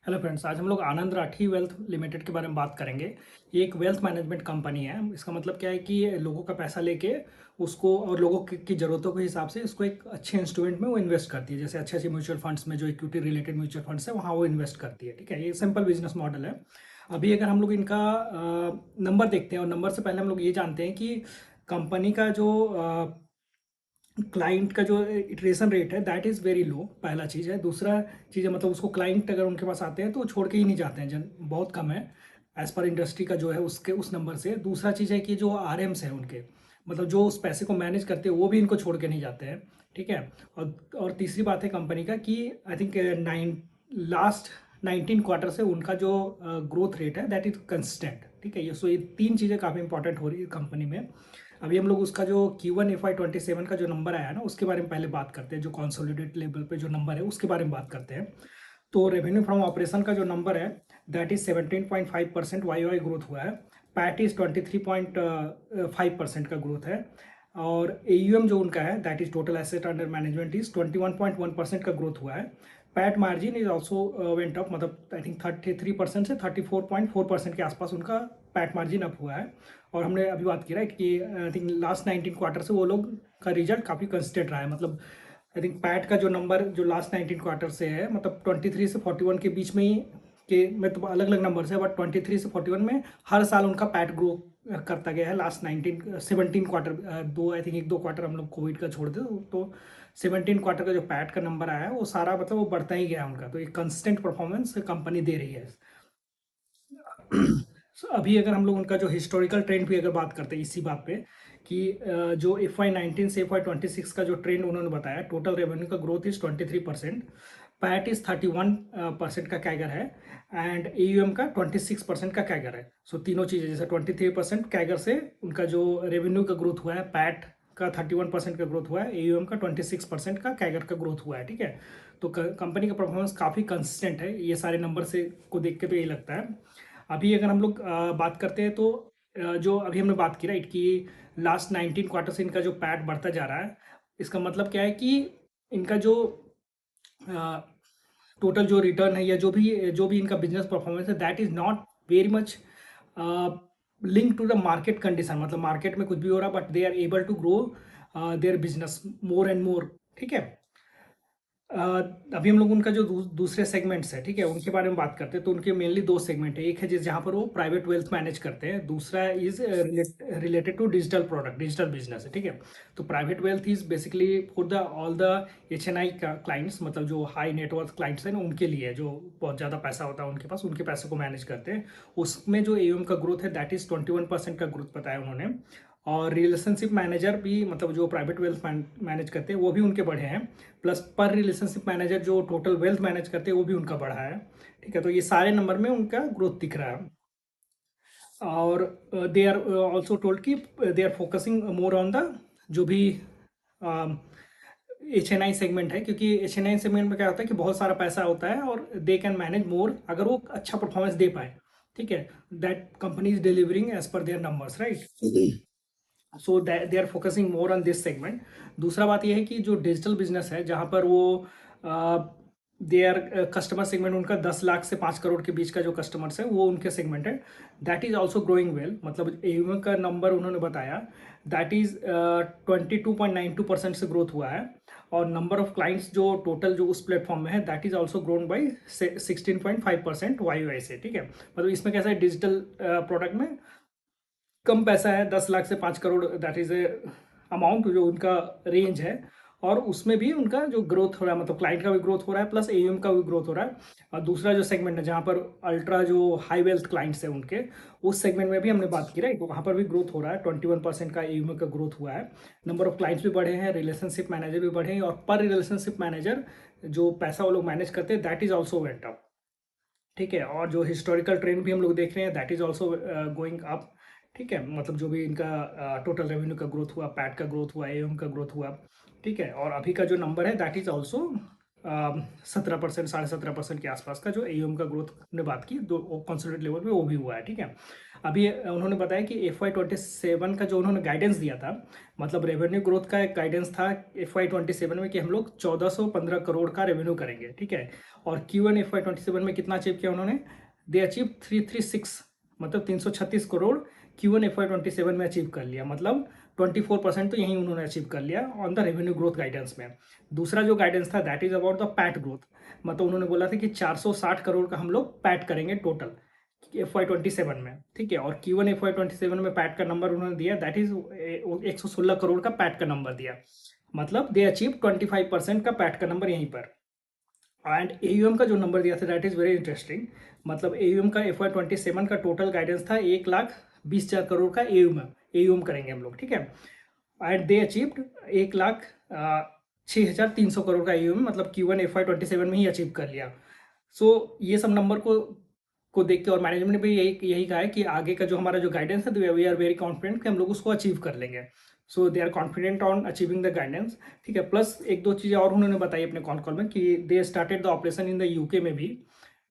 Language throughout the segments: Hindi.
हेलो फ्रेंड्स, आज हम लोग आनंद राठी वेल्थ लिमिटेड के बारे में बात करेंगे। ये एक वेल्थ मैनेजमेंट कंपनी है। इसका मतलब क्या है कि ये लोगों का पैसा लेके उसको और लोगों की ज़रूरतों के हिसाब से इसको एक अच्छे इंस्ट्रूमेंट में वो इन्वेस्ट करती है। जैसे अच्छे अच्छे म्यूचुअल फंड्स में जो इक्विटी रिलेटेड म्यूचुअल फंड्स है वहाँ वो इन्वेस्ट करती है। ठीक है, ये सिंपल बिजनेस मॉडल है। अभी अगर हम लोग इनका नंबर देखते हैं और नंबर से पहले हम लोग ये जानते हैं कि कंपनी का जो क्लाइंट का जो इटरेशन रेट है दैट इज़ वेरी लो। पहला चीज़ है। दूसरा चीज़ है मतलब उसको क्लाइंट अगर उनके पास आते हैं तो वो छोड़ के ही नहीं जाते हैं, जन बहुत कम है एज पर इंडस्ट्री का जो है उसके उस नंबर से। दूसरा चीज़ है कि जो आर एम्स हैं उनके, मतलब जो उस पैसे को मैनेज करते हैं वो भी इनको छोड़ के नहीं जाते हैं। ठीक है। और तीसरी बात है कंपनी का कि आई थिंक लास्ट 19 क्वार्टर से उनका जो ग्रोथ रेट है दैट इज कंसिस्टेंट। ठीक है, ये सो ये तीन चीज़ें काफ़ी इंपॉर्टेंट हो रही है कंपनी में। अभी हम लोग उसका जो Q1 FY27 का जो नंबर आया है ना उसके बारे में पहले बात करते हैं। जो कंसोलिडेट लेवल पे जो नंबर है उसके बारे में बात करते हैं। तो रेवेन्यू फ्रॉम ऑपरेशन का जो नंबर है दैट इज 17.5% YoY ग्रोथ हुआ है। पैट इज 23.5% का ग्रोथ है। और AUM जो उनका है that is total asset under management is 21.1% का ग्रोथ हुआ है। PAT margin is also went up, मतलब आई थिंक 33% से 34.4% के आसपास उनका पैट मार्जिन अप हुआ है। और हमने अभी बात की राइट कि आई थिंक लास्ट 19 क्वार्टर से वो लोग का रिजल्ट काफ़ी कंसिस्टेंट रहा है। मतलब आई थिंक पैट का जो नंबर जो लास्ट 19 क्वार्टर से है मतलब 23 से 41 के बीच में ही के में तो अलग अलग नंबर है, बट 23 से 41 में हर साल उनका पैट ग्रो करता गया है। लास्ट 17 क्वार्टर, दो आई थिंक एक दो क्वार्टर हम लोग कोविड का छोड़ दे तो 17 क्वार्टर का जो पैट का नंबर आया है वो सारा मतलब वो बढ़ता ही गया उनका। तो एक कंसिस्टेंट परफॉर्मेंस कंपनी दे रही है। So, अभी अगर हम लोग उनका जो हिस्टोरिकल ट्रेंड भी अगर बात करते हैं इसी बात पे कि जो FY19 से FY26 का जो ट्रेंड उन्होंने बताया, टोटल रेवेन्यू का ग्रोथ इज 23%, पैट इज 31% का कैगर है एंड AUM का 26% का कैगर है। सो तीनों चीज़ें जैसे 23% कैगर से उनका जो रेवेन्यू का ग्रोथ हुआ है, पैट का 31% का ग्रोथ हुआ है, AUM का 26% का कैगर का ग्रोथ हुआ है। ठीक है, तो कंपनी का परफॉर्मेंस काफ़ी कंसिस्टेंट है। ये सारे नंबर से को देख के तो यही लगता है। अभी अगर हम लोग बात करते हैं तो जो अभी हमने बात की राइट कि लास्ट 19 क्वार्टर से इनका जो पैट बढ़ता जा रहा है, इसका मतलब क्या है कि इनका जो टोटल जो रिटर्न है या जो भी इनका बिजनेस परफॉर्मेंस है that is not very much link to the market condition. मतलब मार्केट में कुछ भी हो रहा but they are able to grow their business more and more. ठीक है। अ, अभी हम लोग उनका जो दूसरे सेगमेंट्स है, ठीक है, उनके बारे में बात करते हैं। तो उनके मेनली दो सेगमेंट है। एक है जिस जहाँ पर वो प्राइवेट वेल्थ मैनेज करते हैं, दूसरा is related to digital product, digital business है। ठीक है, तो private wealth is basically for the all the HNI clients, मतलब जो हाई नेटवर्थ क्लाइंट्स हैं ना उनके लिए, जो बहुत ज़्यादा पैसा होता है उनके पास, उनके पैसे को मैनेज करते हैं। उसमें जो AUM का ग्रोथ है दैट इज 21% का ग्रोथ बताया उन्होंने। और रिलेशनशिप मैनेजर भी, मतलब जो प्राइवेट वेल्थ मैनेज करते हैं वो भी उनके बढ़े हैं। प्लस पर रिलेशनशिप मैनेजर जो टोटल वेल्थ मैनेज करते हैं वो भी उनका बढ़ा है। ठीक है, तो ये सारे नंबर में उनका ग्रोथ दिख रहा है। और दे आर ऑल्सो टोल्ड कि they are focusing more on the जो भी HNI सेगमेंट है, क्योंकि HNI सेगमेंट में क्या होता है कि बहुत सारा पैसा होता है और दे कैन मैनेज मोर अगर वो अच्छा परफॉर्मेंस दे पाए। ठीक है, that company is delivering as per their numbers right. So they are focusing more on this segment. दूसरा बात यह है कि जो डिजिटल बिजनेस है जहाँ पर वो दे आर कस्टमर सेगमेंट उनका 10 लाख से 5 करोड़ के बीच का जो कस्टमर्स है वो उनके सेगमेंट है, that is also growing well. मतलब AUM का नंबर उन्होंने बताया दैट इज 22.92% से ग्रोथ हुआ है। और नंबर ऑफ क्लाइंट्स जो टोटल जो उस प्लेटफॉर्म में है that is also grown by 16.5% YoY से। ठीक है, मतलब इसमें कैसा है, डिजिटल प्रोडक्ट में कम पैसा है, 10 लाख से 5 crore, that is a amount जो उनका रेंज है। और उसमें भी उनका जो ग्रोथ हो रहा है, मतलब क्लाइंट का भी ग्रोथ हो रहा है प्लस AUM का भी ग्रोथ हो रहा है। और दूसरा जो सेगमेंट है जहाँ पर अल्ट्रा जो हाई वेल्थ क्लाइंट्स है उनके, उस सेगमेंट में भी हमने बात की राइट, तो वहाँ पर भी ग्रोथ हो रहा है। 21% का AUM का ग्रोथ हुआ है। नंबर ऑफ क्लाइंट्स भी बढ़े हैं, रिलेशनशिप मैनेजर भी बढ़े हैं, और पर रिलेशनशिप मैनेजर जो पैसा वो लोग मैनेज करते हैं that is also went up. ठीक है, और जो हिस्टोरिकल ट्रेंड भी हम लोग देख रहे हैं that is also going up. ठीक है, मतलब जो भी इनका टोटल रेवेन्यू का ग्रोथ हुआ, पैट का ग्रोथ हुआ, AUM का ग्रोथ हुआ। ठीक है, और अभी का जो नंबर है दैट इज ऑल्सो 17%, 17.5% के आसपास का जो एयूएम का ग्रोथ ने बात की, दो कंसोलिडेटेड लेवल पे वो भी हुआ है, ठीक है। अभी उन्होंने बताया कि FY27 का जो उन्होंने गाइडेंस दिया था, मतलब रेवेन्यू ग्रोथ का एक गाइडेंस था FY27 में कि हम लोग 1415 करोड़ का रेवेन्यू करेंगे, ठीक है। और Q1 FY27 में कितना अचीव किया उन्होंने? दे अचीव 336, मतलब 336 करोड़ Q1 FY27 में अचीव कर लिया, मतलब 24% तो यहीं उन्होंने अचीव कर लिया on the revenue growth guidance में। दूसरा जो गाइडेंस था that is about the PAT growth, मतलब उन्होंने बोला था कि 460 करोड़ का हम लोग पैट करेंगे टोटल FY27 में, ठीक है। और Q1 FY27 में पैट का नंबर उन्होंने दिया दैट इज 116 करोड़ का पैट का नंबर दिया, मतलब दे अचीव 25% का पैट का नंबर यहीं पर। एंड एयूएम का जो नंबर दिया था दैट इज वेरी इंटरेस्टिंग, मतलब एयूएम का FY27 का टोटल गाइडेंस था 1,20,000 करोड़ का एयूएम करेंगे हम लोग, ठीक है। एंड दे अचीव्ड 1,06,300 करोड़ का एयूएम, मतलब Q1 FY27 में ही अचीव कर लिया। सो ये सब नंबर को देख के और मैनेजमेंट ने भी यही कहा है कि आगे का जो हमारा जो गाइडेंस है वी आर वेरी कॉन्फिडेंट कि हम लोग उसको अचीव कर लेंगे। So they are confident on achieving the guidance, ठीक है। प्लस एक दो चीज़ें और उन्होंने बताई अपने कॉन कॉल में कि they started the operation in the UK में भी,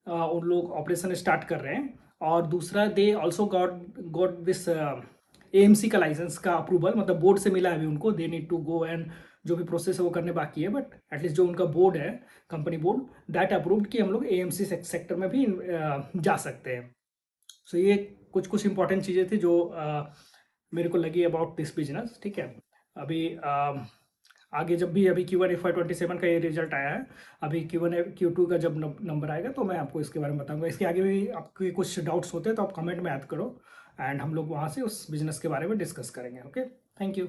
उन लोग ऑपरेशन स्टार्ट कर रहे हैं। और दूसरा they also got this AMC का लाइसेंस का अप्रूवल, मतलब बोर्ड से मिला है अभी उनको, they need to go and जो भी प्रोसेस है वो करने बाकी है, बट एटलीस्ट जो उनका बोर्ड है, कंपनी बोर्ड, दैट अप्रूव्ड कि हम लोग AMC सेक्टर में भी जा सकते हैं। सो ये कुछ कुछ इंपॉर्टेंट चीज़ें थी जो मेरे को लगी अबाउट दिस बिजनेस, ठीक है। अभी आगे जब भी अभी Q1 FY27 का ये रिजल्ट आया है, अभी Q1 Q2 का जब नंबर आएगा तो मैं आपको इसके बारे में बताऊंगा। इसके आगे भी आपके कुछ डाउट्स होते हैं तो आप कमेंट में ऐड करो एंड हम लोग वहाँ से उस बिजनेस के बारे में डिस्कस करेंगे। Okay, thank you.